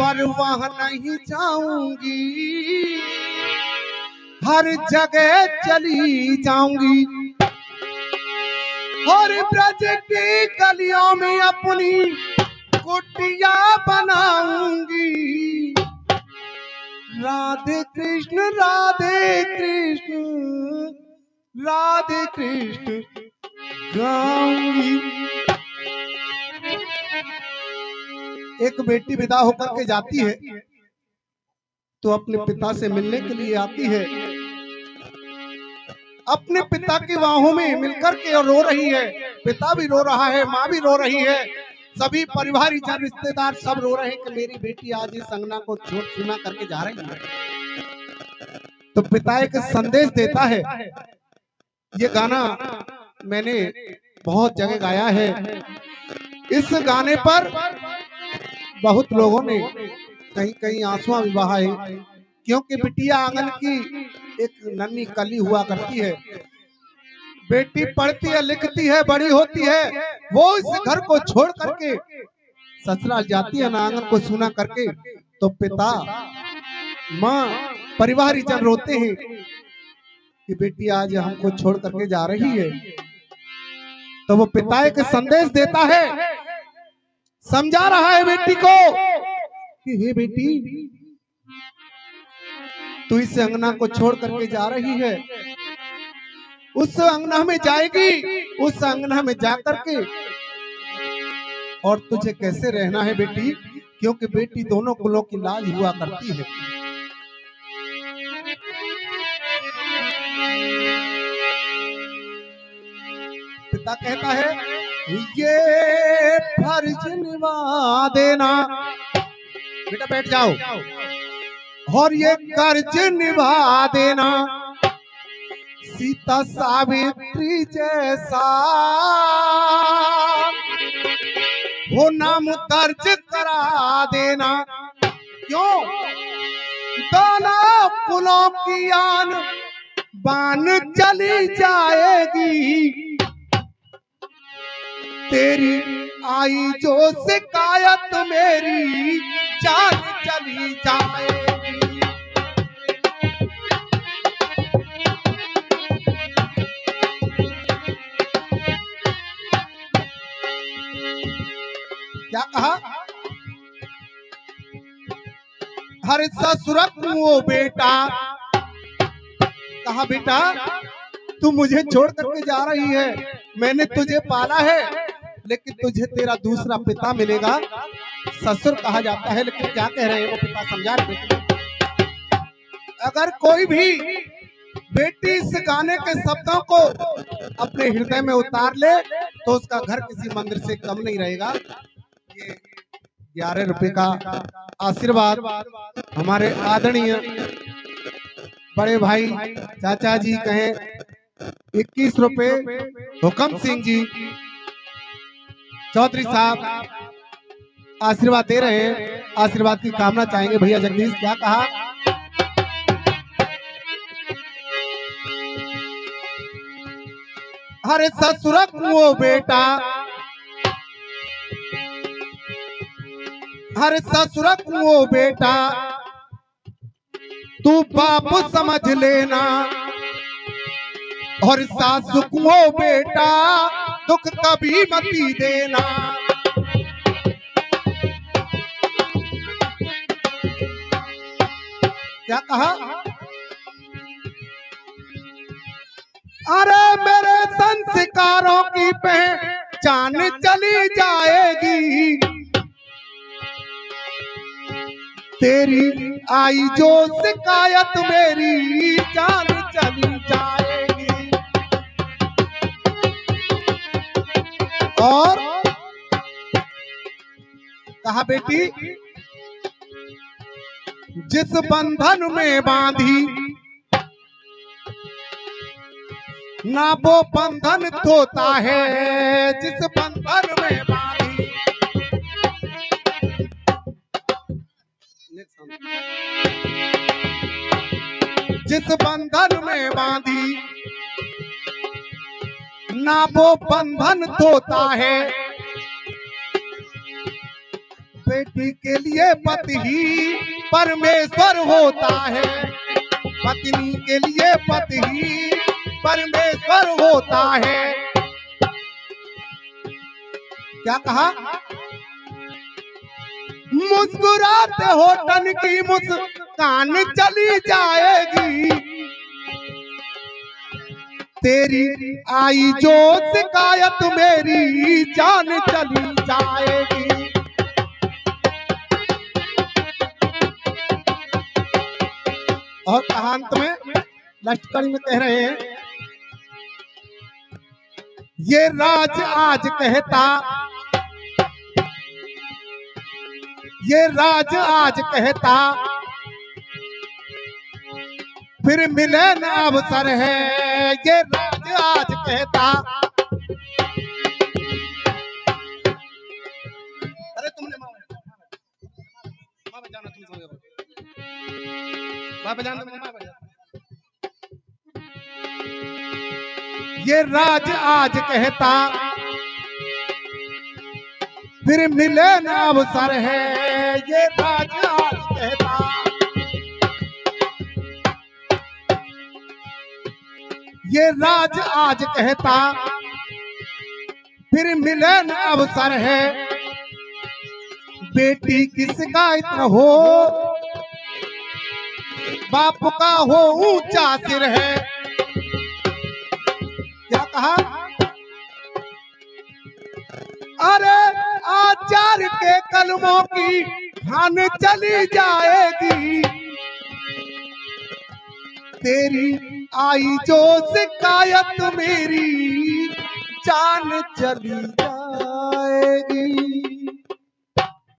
परवाह नहीं जाऊंगी, हर जगह चली जाऊंगी और ब्रज की गलियों में अपनी कुटिया बनाऊंगी। राधे कृष्ण राधे कृष्ण राधे कृष्ण गाऊंगी। एक बेटी विदा होकर के जाती है तो अपने पिता से मिलने के लिए आती है। अपने पिता की बाहों में मिलकर के रो रही है। पिता भी रो रहा है, माँ भी रो रही है, सभी परिवारजन रिश्तेदार सब रो रहे हैं कि मेरी बेटी आज इस अंगना को छोड़ छूना करके जा रही है। तो पिता एक संदेश देता है। ये गाना मैंने बहुत जगह गाया है। इस गाने पर बहुत लोगों ने कहीं कहीं आंसुओं भी बहाए, क्योंकि बिटिया आंगन की एक नन्ही कली हुआ करती है। बेटी पढ़ती है, लिखती है, बड़ी होती है, वो इस घर को छोड़ करके ससुराल जाती है ना, आंगन को सुना करके। तो पिता माँ परिवारजन रोते हैं कि बेटी आज हमको छोड़ करके जा रही है। तो वो पिता एक संदेश देता है, समझा रहा है बेटी को कि हे बेटी, तू इस अंगना को छोड़ करके जा रही है, उस अंगना में जाएगी, उस अंगना में जाकर के और तुझे कैसे रहना है बेटी, क्योंकि बेटी दोनों कुलों की लाज हुआ करती है। पिता कहता है ये फर्ज निभा देना, बेटा बैठ जाओ, और ये कर्ज निभा देना, सीता सावित्री जैसा वो नाम दर्ज करा देना। क्यों? दोनों कुलों की आन बान चली जाएगी, तेरी आई जो शिकायत मेरी जान चली जाएगी। क्या कहा? हर ससुरक वो बेटा, कहा बेटा तू मुझे छोड़ करके जा रही है, मैंने तुझे पाला है, लेकिन तुझे तेरा दूसरा पिता मिलेगा। ससुर कहा जाता है, लेकिन क्या कह रहे हैं वो पिता समझा रहे। अगर कोई भी बेटी इस गाने के शब्दों को अपने हृदय में उतार ले तो उसका घर किसी मंदिर से कम नहीं रहेगा। ये 11 रुपए का आशीर्वाद हमारे आदरणीय बड़े भाई चाचा जी कहें 21 रुपए हुकम सिंह जी चौधरी साहब आशीर्वाद दे रहे हैं। आशीर्वाद की कामना चाहेंगे भैया जगदीश। क्या कहा? हरे ससुरक वो बेटा, हरे ससुरक वो बेटा, तू बाप समझ लेना, और सासु को बेटा दुख कभी मती देना। क्या कहा? अरे मेरे संस्कारों की पहचान चली जाएगी, तेरी आई जो शिकायत मेरी जान चली जाएगी। और कहा बेटी जिस बंधन में बांधी ना वो बंधन तोता है, जिस बंधन में बांधी। जिस बंधन में बांधी ना वो बंधन तोता है, बेटी के लिए पति ही परमेश्वर होता है, पत्नी के लिए पति ही परमेश्वर होता है। क्या कहा? मुस्कुराते हो तन की मुस्कान चली जाएगी, तेरी आई जो शिकायत मेरी जान चली जाएगी। और कहांत में लश्करी में कह रहे हैं, ये राज आज कहता, ये राज आज कहता, फिर मिले न अवसर है। ये राज आज कहता। अरे तुमने माँ बजाना, तुम सो माँ बजाना, माँ बजाना। ये राज आज कहता, फिर मिले न अवसर है। ये राज आज कहता, ये राज आज कहता, फिर मिले न अवसर है। बेटी किसका इतना हो, बाप का हो ऊंचा सिर है। क्या कहा? अरे आचार्य के कलमों की खान चली जाएगी, तेरी आई जो शिकायत मेरी जान चली जाएगी।